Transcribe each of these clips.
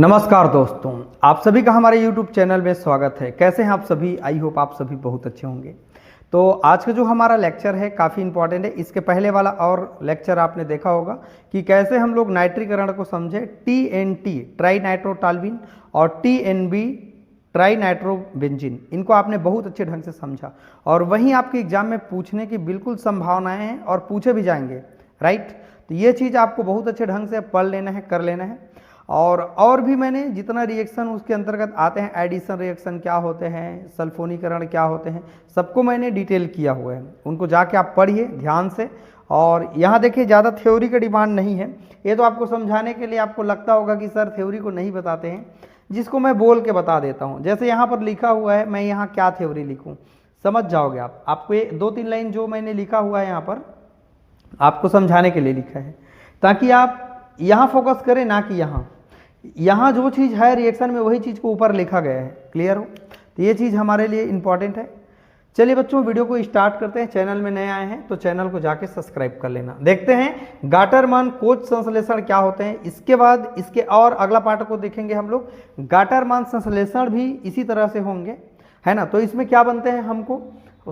नमस्कार दोस्तों, आप सभी का हमारे YouTube चैनल में स्वागत है। कैसे हैं आप सभी? आई होप आप सभी बहुत अच्छे होंगे। तो आज का जो हमारा लेक्चर है काफ़ी इंपॉर्टेंट है। इसके पहले वाला और लेक्चर आपने देखा होगा कि कैसे हम लोग नाइट्रीकरण को समझे। TNT ट्राई नाइट्रोटॉल्यूइन और TNB ट्राई नाइट्रोबेंजीन, इनको आपने बहुत अच्छे ढंग से समझा और वहीं आपके एग्जाम में पूछने की बिल्कुल संभावनाएं हैं और पूछे भी जाएंगे, राइट। तो ये चीज़ आपको बहुत अच्छे ढंग से पढ़ लेना है, कर लेना है। और भी मैंने जितना रिएक्शन उसके अंतर्गत आते हैं, एडिशन रिएक्शन क्या होते हैं, सल्फोनीकरण क्या होते हैं, सबको मैंने डिटेल किया हुआ है। उनको जाके आप पढ़िए ध्यान से। और यहाँ देखिए ज़्यादा थ्योरी का डिमांड नहीं है, ये तो आपको समझाने के लिए आपको लगता होगा कि सर थ्योरी को नहीं बताते हैं, जिसको मैं बोल के बता देता हूँ। जैसे यहाँ पर लिखा हुआ है, मैं यहाँ क्या थ्योरी लिखूँ समझ जाओगे आप। आपको ये 2-3 लाइन जो मैंने लिखा हुआ है यहाँ पर आपको समझाने के लिए लिखा है, ताकि आप यहाँ फोकस करें ना कि यहाँ जो चीज़ है रिएक्शन में वही चीज़ को ऊपर लिखा गया है। क्लियर हो? तो ये चीज़ हमारे लिए इंपॉर्टेंट है। चलिए बच्चों, वीडियो को स्टार्ट करते हैं। चैनल में नए आए हैं तो चैनल को जाके सब्सक्राइब कर लेना। देखते हैं गाटरमान कोच संश्लेषण क्या होते हैं। इसके बाद इसके और अगला पार्ट को देखेंगे हम लोग। गाटरमान संश्लेषण भी इसी तरह से होंगे, है ना। तो इसमें क्या बनते हैं हमको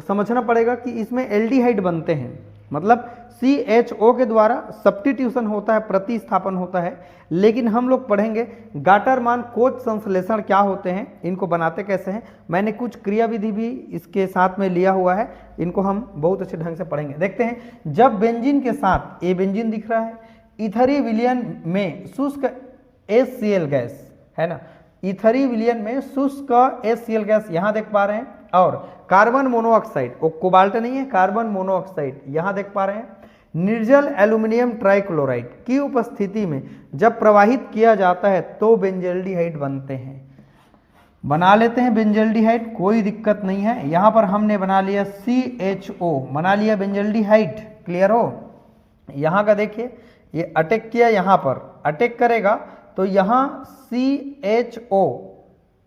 समझना पड़ेगा कि इसमें एल्डिहाइड बनते हैं, मतलब CHO के द्वारा सब्स्टिट्यूशन होता है, प्रतिस्थापन होता है। लेकिन हम लोग पढ़ेंगे गाटरमान कोच संश्लेषण क्या होते हैं, इनको बनाते कैसे हैं। मैंने कुछ क्रियाविधि भी इसके साथ में लिया हुआ है, इनको हम बहुत अच्छे ढंग से पढ़ेंगे। देखते हैं, जब बेंजीन के साथ ये बेंजीन दिख रहा है, इथरी विलयन में शुष्क HCl गैस, है ना, इथरी विलयन में शुष्क HCl गैस यहाँ देख पा रहे हैं, और कार्बन मोनोऑक्साइड, वो कोबाल्ट नहीं है, कार्बन मोनोऑक्साइड यहाँ देख पा रहे हैं। निर्जल एल्यूमिनियम ट्राइक्लोराइड की उपस्थिति में जब प्रवाहित किया जाता है तो बेंजल्डिहाइड बनते हैं। बना लेते हैं बेंजल्डिहाइड, कोई दिक्कत नहीं है। यहाँ पर हमने बना लिया CHO, बना लिया बेंजल्डिहाइड। क्लियर हो? यहाँ का देखिए, ये अटैक किया, यहाँ पर अटैक करेगा तो यहाँ CHO,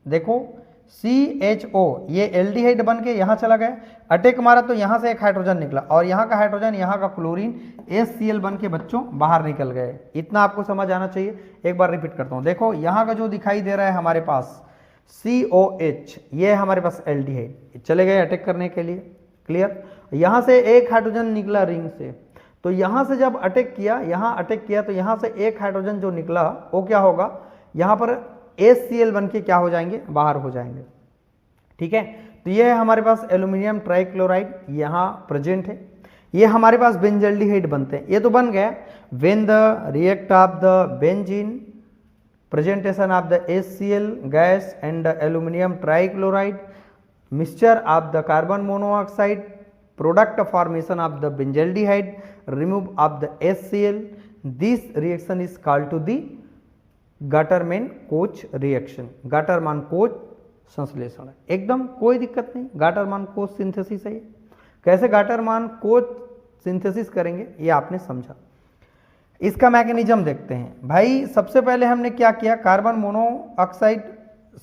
देखो CHO, ये एल्डिहाइड बन के यहाँ चला गया, अटैक मारा तो यहाँ से एक हाइड्रोजन निकला और यहाँ का हाइड्रोजन, यहाँ का क्लोरीन HCl बन के बच्चों बाहर निकल गए। इतना आपको समझ आना चाहिए। एक बार रिपीट करता हूँ। देखो यहाँ का जो दिखाई दे रहा है हमारे पास COH, ये हमारे पास एल्डिहाइड चले गए अटैक करने के लिए। क्लियर? यहाँ से एक हाइड्रोजन निकला रिंग से, तो यहाँ से जब अटैक किया, यहाँ अटैक किया तो यहाँ से एक हाइड्रोजन जो निकला वो क्या होगा, यहाँ पर HCl बन के क्या हो जाएंगे, बाहर हो जाएंगे। ठीक है, तो ये है हमारे पास एल्यूमिनियम ट्राइक्लोराइड यहाँ प्रेजेंट है। ये हमारे पास बेंजल्डिहाइड बनते हैं। ये तो बन गया when the react of the benzene presentation of the HCl gas and the aluminium trichloride mixture of the carbon monoxide product formation of the benzaldehyde remove of the HCl, this reaction is called to the Gattermann Koch reaction. Gattermann Koch संश्लेषण है, एकदम कोई दिक्कत नहीं। Gattermann coach synthesis है। कैसे Gattermann coach synthesis करेंगे ये आपने समझा। इसका मैकेनिज्म देखते हैं भाई। सबसे पहले हमने क्या किया, कार्बन मोनोऑक्साइड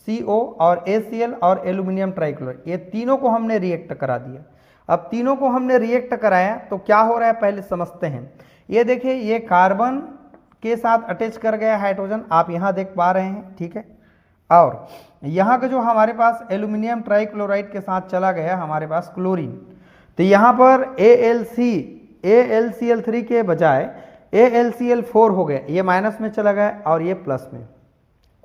CO और HCl और एल्यूमिनियम ट्राइक्लोराइड, ये तीनों को हमने रिएक्ट करा दिया। अब तीनों को हमने रिएक्ट कराया तो क्या हो रहा है पहले समझते हैं। ये देखिए, ये कार्बन के साथ अटैच कर गया हाइड्रोजन, आप यहाँ देख पा रहे हैं। ठीक है, और यहाँ का जो हमारे पास एल्यूमिनियम ट्राइक्लोराइड के साथ चला गया हमारे पास क्लोरीन, तो यहाँ पर AlCl3 के बजाय AlCl4 हो गया, ये माइनस में चला गया और ये प्लस में।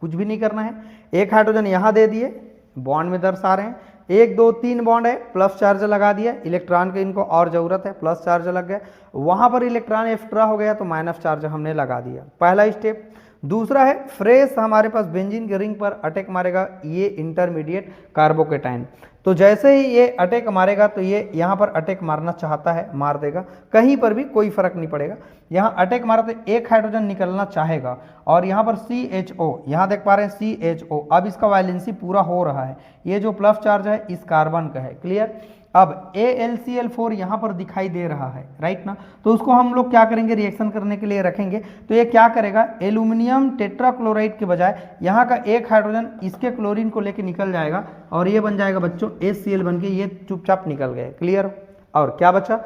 कुछ भी नहीं करना है, एक हाइड्रोजन यहाँ दे दिए, बॉन्ड में दर्शा रहे हैं, 1 2 3 बॉन्ड है, प्लस चार्ज लगा दिया। इलेक्ट्रॉन की इनको और जरूरत है, प्लस चार्ज लग गया, वहां पर इलेक्ट्रॉन एक्स्ट्रा हो गया तो माइनस चार्ज हमने लगा दिया। पहला स्टेप। दूसरा है फ्रेश, हमारे पास बेंजीन के रिंग पर अटैक मारेगा ये इंटरमीडिएट कार्बोकेटाइन। तो जैसे ही ये अटैक मारेगा तो ये यहाँ पर अटैक मारना चाहता है, मार देगा, कहीं पर भी कोई फर्क नहीं पड़ेगा। यहाँ अटैक मारा तो एक हाइड्रोजन निकलना चाहेगा और यहाँ पर CHO, यहाँ देख पा रहे हैं CHO, अब इसका वैलेंसी पूरा हो रहा है। ये जो प्लस चार्ज है इस कार्बन का है। क्लियर? अब AlCl4 यहाँ पर दिखाई दे रहा है, राइट ना। तो उसको हम लोग क्या करेंगे, रिएक्शन करने के लिए रखेंगे। तो ये क्या करेगा, एल्यूमिनियम टेट्राक्लोराइड के बजाय यहाँ का एक हाइड्रोजन इसके क्लोरीन को लेके निकल जाएगा और ये बन जाएगा बच्चों HCl बन के, ये चुपचाप निकल गए। क्लियर? और क्या बचा,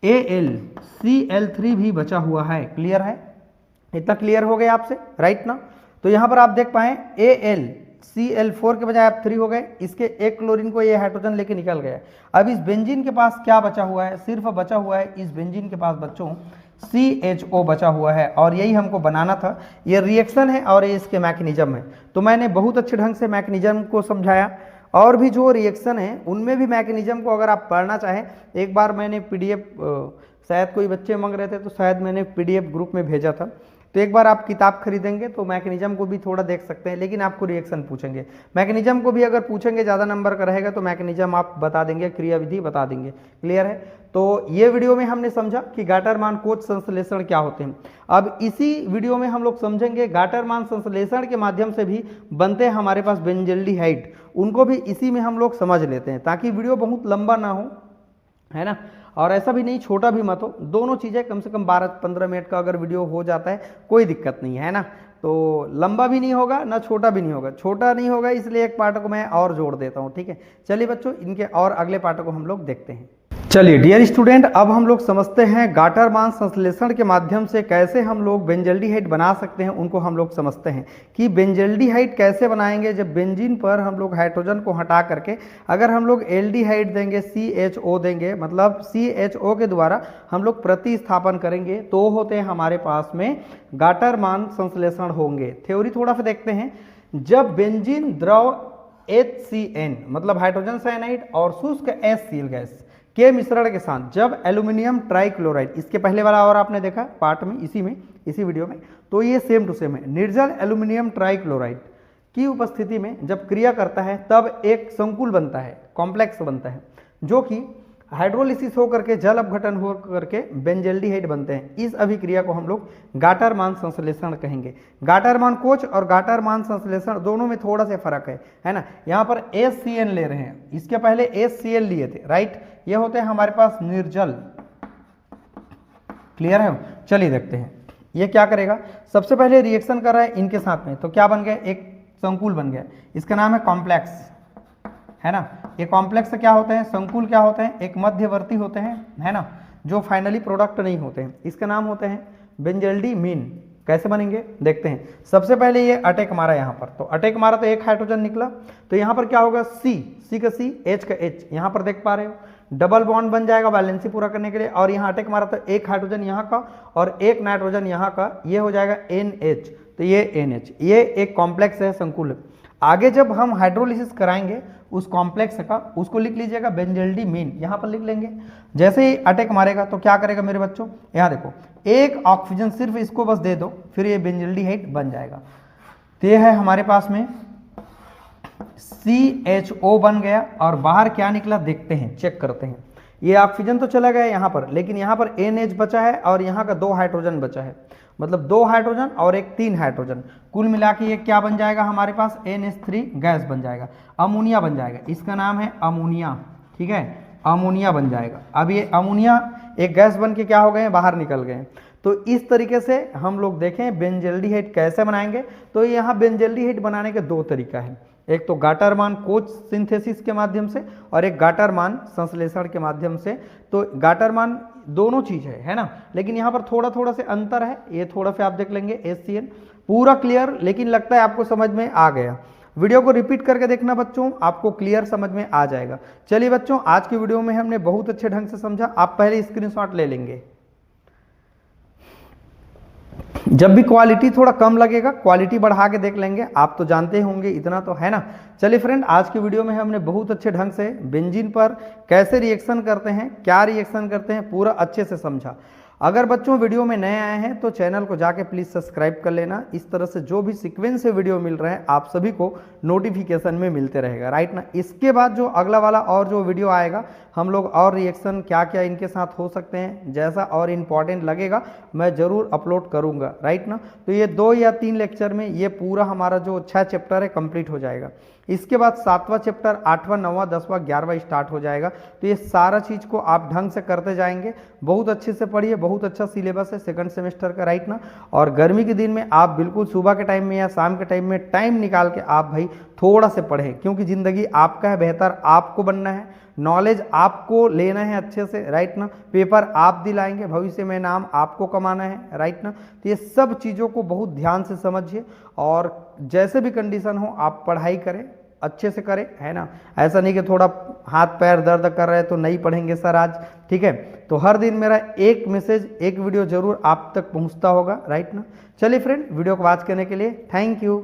AlCl3 भी बचा हुआ है। क्लियर है? इतना क्लियर हो गया आपसे, राइट ना। तो यहाँ पर आप देख पाएँ AlCl4 के बजाय आप 3 हो गए, इसके एक क्लोरीन को ये हाइड्रोजन लेके निकल गया। अब इस बेंजीन के पास क्या बचा हुआ है, सिर्फ बचा हुआ है इस बेंजीन के पास बच्चों CHO बचा हुआ है, और यही हमको बनाना था। ये रिएक्शन है और ये इसके मैकेनिज्म है। तो मैंने बहुत अच्छे ढंग से मैकेनिज्म को समझाया, और भी जो रिएक्शन है उनमें भी मैकेनिज्म को अगर आप पढ़ना चाहें, एक बार मैंने PDF शायद कोई बच्चे मांग रहे थे तो शायद मैंने PDF ग्रुप में भेजा था, तो एक बार आप किताब खरीदेंगे तो मैकेनिज्म को भी थोड़ा देख सकते हैं, लेकिन आपको रिएक्शन पूछेंगे। मैकेनिज्म को भी अगर पूछेंगे ज़्यादा नंबर का रहेगा तो मैकेनिज्म आप बता देंगे, क्रियाविधि बता देंगे। क्लियर है? तो ये वीडियो में हमने समझा कि गाटर-मान कोच संश्लेषण क्या होते हैं। अब इसी वीडियो में हम लोग समझेंगे गाटर-मान संश्लेषण के माध्यम से भी बनते हैं हमारे पास बेंजल्डिहाइड, उनको भी इसी में हम लोग समझ लेते हैं ताकि वीडियो बहुत लंबा ना हो, है ना, और ऐसा भी नहीं छोटा भी मत हो। दोनों चीज़ें कम से कम 12-15 मिनट का अगर वीडियो हो जाता है कोई दिक्कत नहीं है ना, तो लंबा भी नहीं होगा ना छोटा भी नहीं होगा। छोटा नहीं होगा इसलिए एक पार्ट को मैं और जोड़ देता हूँ, ठीक है। चलिए बच्चों, इनके और अगले पार्ट को हम लोग देखते हैं। चलिए डियर स्टूडेंट, अब हम लोग समझते हैं गाटर-मान संश्लेषण के माध्यम से कैसे हम लोग बेंजल्डिहाइड बना सकते हैं। उनको हम लोग समझते हैं कि बेंजल्डिहाइड कैसे बनाएंगे। जब बेंजीन पर हम लोग हाइड्रोजन को हटा करके अगर हम लोग एल्डिहाइड देंगे, CHO देंगे, मतलब CHO के द्वारा हम लोग प्रतिस्थापन करेंगे तो होते हैं हमारे पास में गाटर-मान संश्लेषण होंगे। थ्योरी थोड़ा सा देखते हैं। जब बेंजीन द्रव HCN मतलब हाइड्रोजन साइनाइड और शुष्क HCl गैस के मिश्रण के साथ जब एल्यूमिनियम ट्राइक्लोराइड, इसके पहले वाला और आपने देखा पार्ट में, इसी वीडियो में, तो ये सेम टू सेम है। निर्जल एल्यूमिनियम ट्राइक्लोराइड की उपस्थिति में जब क्रिया करता है तब एक संकुल बनता है, कॉम्प्लेक्स बनता है, जो कि हाइड्रोलिसिस होकर के जल अपघटन हो करके बेंजल्डिहाइड बनते हैं। इस अभिक्रिया को हम लोग गाटर-मान संश्लेषण कहेंगे। गाटर-मान कोच और गाटर-मान संश्लेषण दोनों में थोड़ा सा फर्क है ना। यहाँ पर HCN ले रहे हैं, इसके पहले HCl लिए थे, राइट। ये होते हैं हमारे पास निर्जल। क्लियर है? चलिए देखते हैं ये क्या करेगा। सबसे पहले रिएक्शन कर रहा है इनके साथ में, तो क्या बन गया, एक संकुल बन गया, इसका नाम है कॉम्प्लेक्स, है ना। ये कॉम्प्लेक्स क्या होते हैं, संकुल क्या होते हैं, एक मध्यवर्ती होते हैं, है ना, जो फाइनली प्रोडक्ट नहीं होते हैं। इसके नाम होते हैं बेंजल्डिमीन। कैसे बनेंगे देखते हैं। सबसे पहले ये अटैक मारा यहाँ पर, तो अटैक मारा तो एक हाइड्रोजन निकला, तो यहाँ पर क्या होगा, C का C, H का H, यहाँ पर देख पा रहे हो डबल बॉन्ड बन जाएगा वैलेंसी पूरा करने के लिए। और यहाँ अटैक मारा तो एक हाइड्रोजन यहाँ का और एक नाइट्रोजन यहाँ का, ये हो जाएगा NH, तो ये NH, ये एक कॉम्प्लेक्स है, संकुल। आगे जब हम हाइड्रोलिसिस कराएंगे उस कॉम्प्लेक्स का, उसको लिख लीजिएगा बेंजल्डिमीन, यहाँ पर लिख लेंगे। जैसे ही अटैक मारेगा तो क्या करेगा मेरे बच्चों, यहाँ देखो, एक ऑक्सीजन सिर्फ इसको बस दे दो, फिर ये बेंजल्डिहाइड बन जाएगा। तो ये है हमारे पास में CHO बन गया, और बाहर क्या निकला देखते हैं, चेक करते हैं। ये ऑक्सीजन तो चला गया यहाँ पर, लेकिन यहाँ पर NH बचा है और यहाँ का 2 हाइड्रोजन बचा है, मतलब 2 हाइड्रोजन और एक 3 हाइड्रोजन, कुल मिला के ये क्या बन जाएगा हमारे पास, NH3 गैस बन जाएगा, अमोनिया बन जाएगा। इसका नाम है अमोनिया, ठीक है, अमोनिया बन जाएगा। अब ये अमोनिया एक गैस बन के क्या हो गए, बाहर निकल गए। तो इस तरीके से हम लोग देखें बेंजल्डिहाइड कैसे बनाएंगे। तो यहाँ बेंजल्डिहाइड बनाने के 2 तरीका है, एक तो गाटर-मान कोच सिंथेसिस के माध्यम से और एक गाटर-मान संश्लेषण के माध्यम से। तो गाटर-मान दोनों चीज है ना, लेकिन यहाँ पर थोड़ा थोड़ा से अंतर है। ये थोड़ा सा आप देख लेंगे HCl, पूरा क्लियर, लेकिन लगता है आपको समझ में आ गया। वीडियो को रिपीट करके देखना बच्चों, आपको क्लियर समझ में आ जाएगा। चलिए बच्चों, आज की वीडियो में हमने बहुत अच्छे ढंग से समझा। आप पहले स्क्रीनशॉट ले लेंगे। जब भी क्वालिटी थोड़ा कम लगेगा, क्वालिटी बढ़ा के देख लेंगे। आप तो जानते होंगे, इतना तो है ना। चलिए फ्रेंड, आज की वीडियो में हमने बहुत अच्छे ढंग से बेंजीन पर कैसे रिएक्शन करते हैं, क्या रिएक्शन करते हैं, पूरा अच्छे से समझा। अगर बच्चों वीडियो में नए आए हैं तो चैनल को जाके प्लीज़ सब्सक्राइब कर लेना। इस तरह से जो भी सीक्वेंस से वीडियो मिल रहे हैं आप सभी को नोटिफिकेशन में मिलते रहेगा, राइट ना। इसके बाद जो अगला वाला और जो वीडियो आएगा, हम लोग और रिएक्शन क्या क्या इनके साथ हो सकते हैं, जैसा और इम्पॉर्टेंट लगेगा मैं ज़रूर अपलोड करूँगा, राइट ना। तो ये 2 या 3 लेक्चर में ये पूरा हमारा जो 6 चैप्टर है कंप्लीट हो जाएगा। इसके बाद 7वां चैप्टर, 8वां, 9वां, 10वां, 11वां स्टार्ट हो जाएगा। तो ये सारा चीज़ को आप ढंग से करते जाएंगे। बहुत अच्छे से पढ़िए, बहुत बहुत अच्छा सिलेबस है सेकंड सेमेस्टर का, राइट ना। और गर्मी के दिन में आप बिल्कुल सुबह के टाइम में या शाम के टाइम में टाइम निकाल के आप भाई थोड़ा से पढ़ें, क्योंकि ज़िंदगी आपका है, बेहतर आपको बनना है, नॉलेज आपको लेना है अच्छे से, राइट ना। पेपर आप दिलाएंगे, भविष्य में नाम आपको कमाना है, राइट ना। तो ये सब चीज़ों को बहुत ध्यान से समझिए और जैसे भी कंडीशन हो आप पढ़ाई करें, अच्छे से करें, है ना। ऐसा नहीं कि थोड़ा हाथ पैर दर्द कर रहे हैं तो नहीं पढ़ेंगे सर आज, ठीक है। तो हर दिन मेरा एक मैसेज, एक वीडियो जरूर आप तक पहुंचता होगा, राइट ना। चलिए फ्रेंड, वीडियो को वॉच करने के लिए थैंक यू।